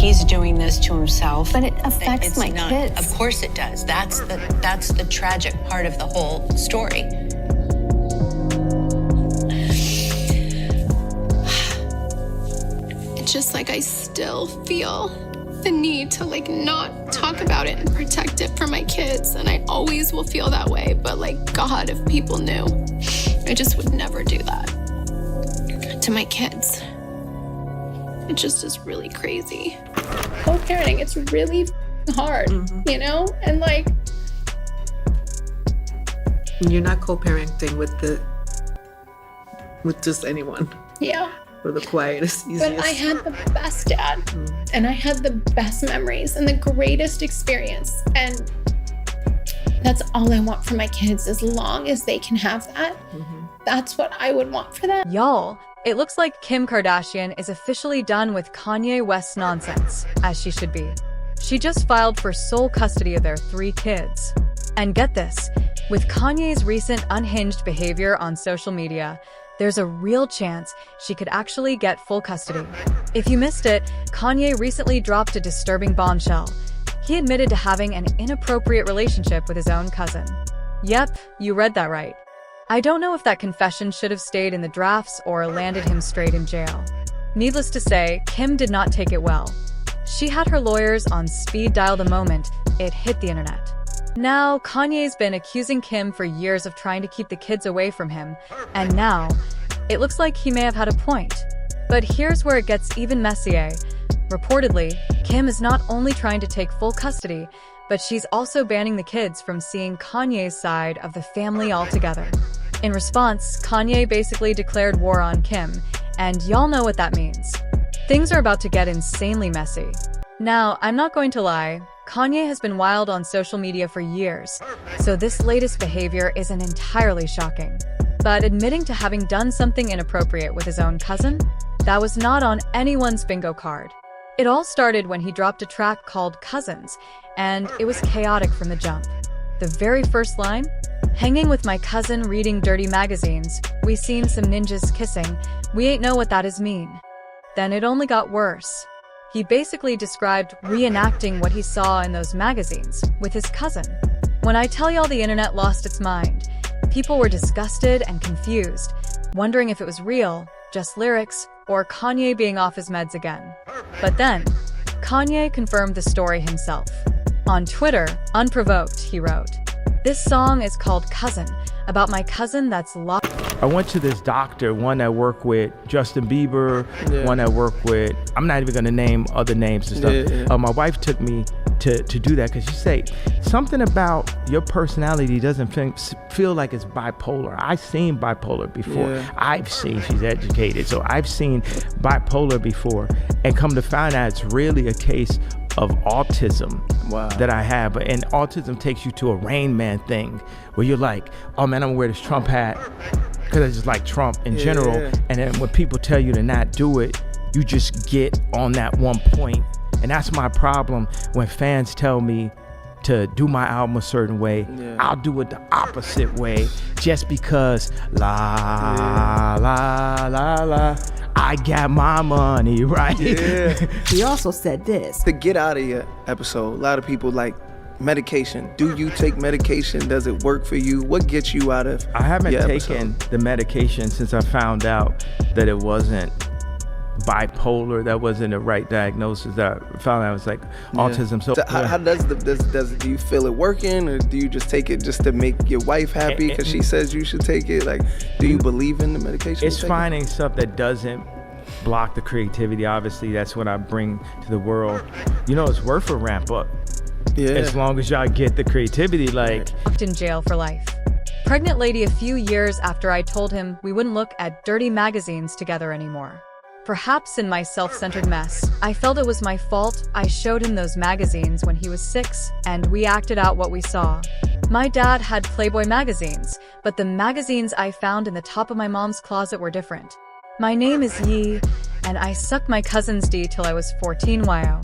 he's doing this to himself. But it affects It's my not, kids. Of course it does. That's the tragic part of the whole story. It's just like I still feel the need to like not talk about it and protect it for my kids. And I always will feel that way. But like, God, if people knew, I just would never do that to my kids. It just is really crazy. Co-parenting, it's really hard, you know? And like, you're not co-parenting with just anyone. yeah. Or the quietest, easiest. But I had the best dad, and I had the best memories and the greatest experience. And that's all I want for my kids, as long as they can have that. That's what I would want for them. Y'all, it looks like Kim Kardashian is officially done with Kanye West's nonsense, as she should be. She just filed for sole custody of their 3 kids. And get this, with Kanye's recent unhinged behavior on social media, there's a real chance she could actually get full custody. If you missed it, Kanye recently dropped a disturbing bombshell. He admitted to having an inappropriate relationship with his own cousin. Yep, you read that right. I don't know if that confession should have stayed in the drafts or landed him straight in jail. Needless to say, Kim did not take it well. She had her lawyers on speed dial the moment it hit the internet. Now, Kanye's been accusing Kim for years of trying to keep the kids away from him, and now, it looks like he may have had a point. But here's where it gets even messier. Reportedly, Kim is not only trying to take full custody, but she's also banning the kids from seeing Kanye's side of the family altogether. In response, Kanye basically declared war on Kim, and y'all know what that means. Things are about to get insanely messy. Now, I'm not going to lie, Kanye has been wild on social media for years, so this latest behavior isn't entirely shocking. But admitting to having done something inappropriate with his own cousin? That was not on anyone's bingo card. It all started when he dropped a track called Cousins, and it was chaotic from the jump. The very first line? Hanging with my cousin reading dirty magazines, we seen some ninjas kissing, we ain't know what that is mean. Then it only got worse. He basically described reenacting what he saw in those magazines with his cousin. When I tell y'all the internet lost its mind, people were disgusted and confused, wondering if it was real, just lyrics, or Kanye being off his meds again. But then, Kanye confirmed the story himself. On Twitter, unprovoked, he wrote, "This song is called Cousin, about my cousin that's locked." I went to this doctor, one that worked with Justin Bieber, one that worked with, I'm not even gonna name other names and stuff. My wife took me to do that because she said, something about your personality doesn't feel like it's bipolar. I've seen bipolar before. She's educated, so I've seen bipolar before, and come to find out it's really a case of autism that I have. And autism takes you to a Rain Man thing where you're like, oh man, I'm gonna wear this Trump hat because I just like Trump in general. And then when people tell you to not do it, you just get on that one point. And that's my problem when fans tell me to do my album a certain way. I'll do it the opposite way just because la I got my money, right? He also said this. To get out of your episode, a lot of people like medication. Do you take medication? Does it work for you? What gets you out of I haven't your taken episode? the medication since I found out that it wasn't bipolar, that wasn't the right diagnosis. That I found out it was like autism. So how does do you feel it working, or do you just take it just to make your wife happy because she says you should take it? Like, do you believe in the medication? It's finding stuff that doesn't block the creativity. Obviously, that's what I bring to the world. You know, it's worth a ramp up. As long as y'all get the creativity, like. Locked in jail for life. Pregnant lady a few years after I told him we wouldn't look at dirty magazines together anymore. Perhaps in my self-centered mess, I felt it was my fault I showed him those magazines when he was 6, and we acted out what we saw. My dad had Playboy magazines, but the magazines I found in the top of my mom's closet were different. My name is Yi, and I sucked my cousin's D till I was 14 YO.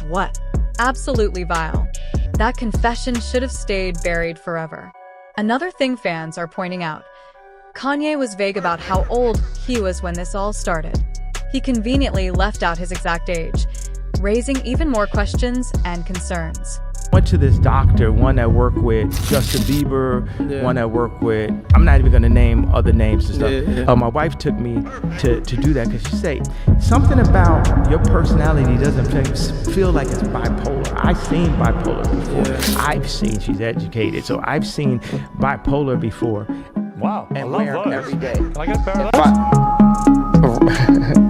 What? Absolutely vile. That confession should have stayed buried forever. Another thing fans are pointing out, Kanye was vague about how old he was when this all started. He conveniently left out his exact age. raising even more questions and concerns. Went to this doctor, one that worked with Justin Bieber, one that worked with, I'm not even gonna name other names and stuff. My wife took me to do that because she said, something about your personality doesn't feel like it's bipolar. I've seen bipolar before. I've seen, she's educated, so I've seen bipolar before. Wow, And I love wear those. every day. Can I get a pair of those?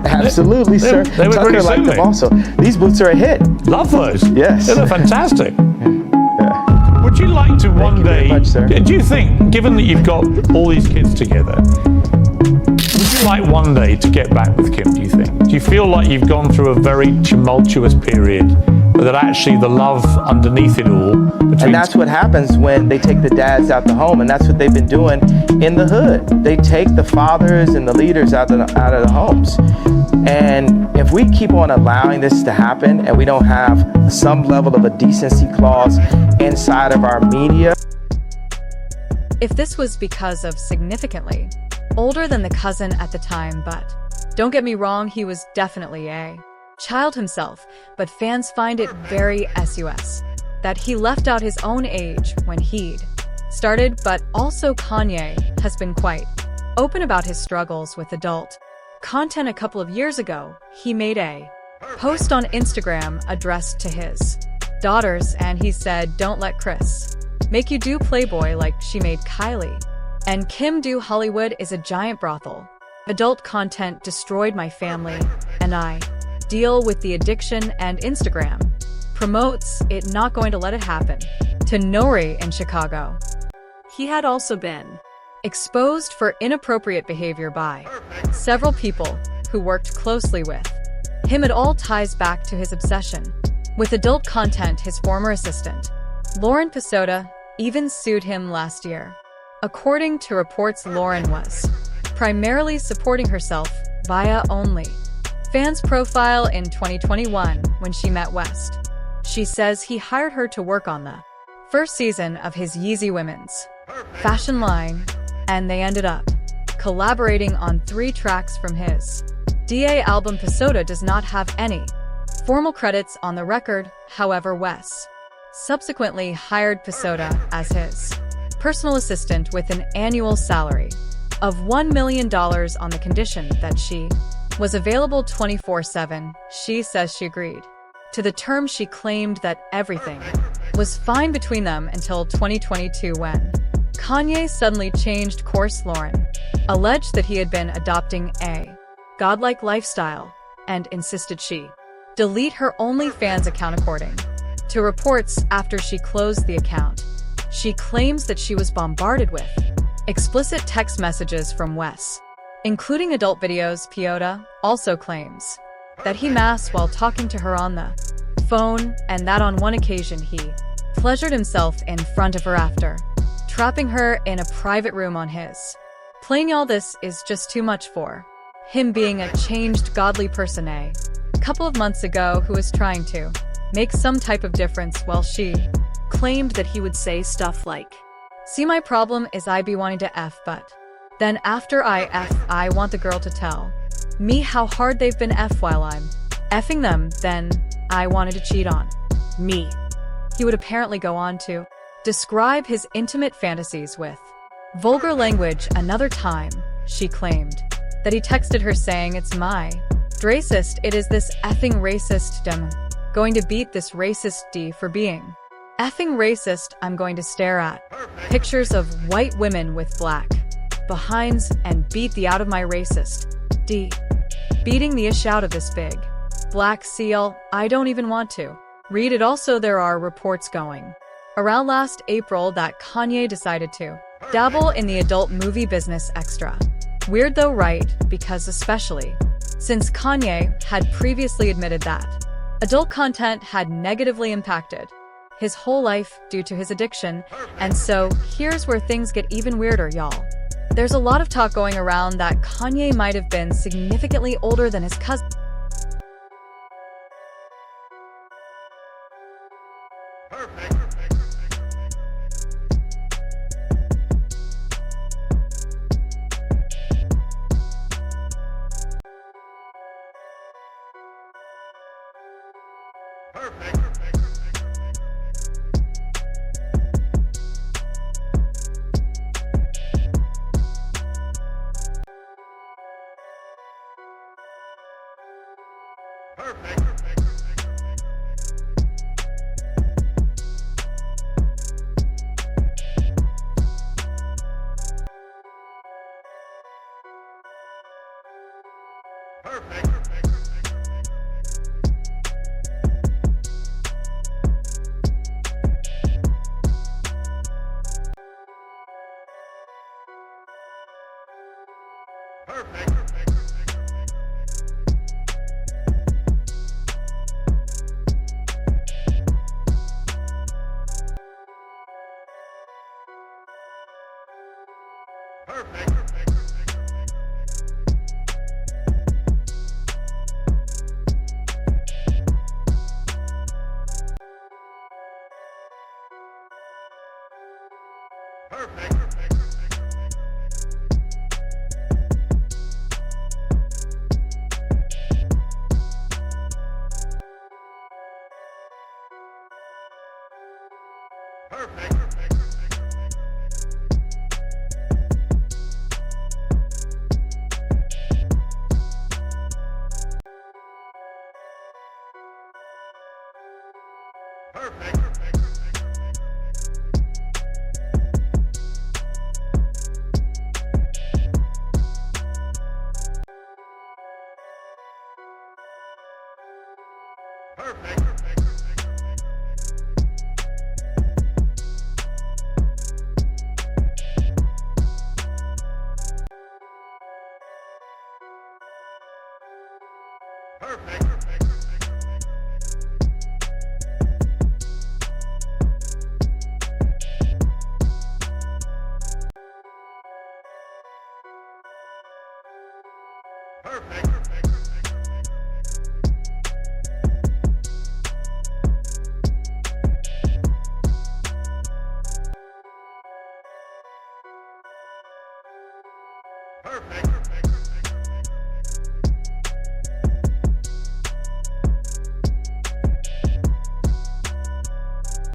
Absolutely, sir. They would Tucker really liked suit them me. also. These boots are a hit. Love those. Yes. They're fantastic. Yeah. Would you like to one you very day, much, sir. do you think, given that you've got all these kids together, would you like one day to get back with Kim, do you think? Do you feel like you've gone through a very tumultuous period, but that actually the love underneath it all between... And that's what happens when they take the dads out the home, and that's what they've been doing in the hood. They take the fathers and the leaders out of the homes. And if we keep on allowing this to happen and we don't have some level of a decency clause inside of our media... If this was because of significantly older than the cousin at the time, but don't get me wrong, he was definitely a child himself, but fans find it very sus that he left out his own age when he'd started, but also Kanye has been quite open about his struggles with adult content. A couple of years ago, he made a post on Instagram addressed to his daughters, and he said, "Don't let Chris make you do Playboy like she made Kylie. And Kim do Hollywood is a giant brothel. Adult content destroyed my family, and I deal with the addiction, and Instagram promotes it, not going to let it happen." To Nori in Chicago. He had also been exposed for inappropriate behavior by several people who worked closely with him. It all ties back to his obsession with adult content. His former assistant, Lauren Pisota, even sued him last year. According to reports, Lauren was primarily supporting herself via OnlyFans profile in 2021 when she met West. She says he hired her to work on the first season of his Yeezy women's fashion line, and they ended up collaborating on 3 tracks from his DA album. Pisota does not have any formal credits on the record. However, Wes subsequently hired Pisota as his personal assistant with an annual salary of $1 million on the condition that she was available 24/7. She says she agreed to the terms. She claimed that everything was fine between them until 2022 when Kanye suddenly changed course. Lauren alleged that he had been adopting a godlike lifestyle and insisted she delete her OnlyFans account. According to reports, after she closed the account, she claims that she was bombarded with explicit text messages from Wes, including adult videos. Pisota also claims that he masked while talking to her on the phone, and that on one occasion he pleasured himself in front of her after trapping her in a private room on his plane. Y'all, this is just too much for him, being a changed godly person a couple of months ago who was trying to make some type of difference. While she claimed that he would say stuff like, "See, my problem is I be wanting to F, but then after I F, I want the girl to tell me how hard they've been F while I'm Fing them, then I wanted to cheat on me." He would apparently go on to describe his intimate fantasies with vulgar language. Another time, she claimed that he texted her saying, "It's my racist, it is this effing racist dem. Going to beat this racist D for being effing racist. I'm going to stare at pictures of white women with black behinds and beat the out of my racist D. Beating the ish out of this big black seal. I don't even want to read it." Also, there are reports going around last April that Kanye decided to dabble in the adult movie business. Extra weird though, right? Because especially since Kanye had previously admitted that adult content had negatively impacted his whole life due to his addiction. And so here's where things get even weirder, y'all. There's a lot of talk going around that Kanye might have been significantly older than his cousin. Perfect.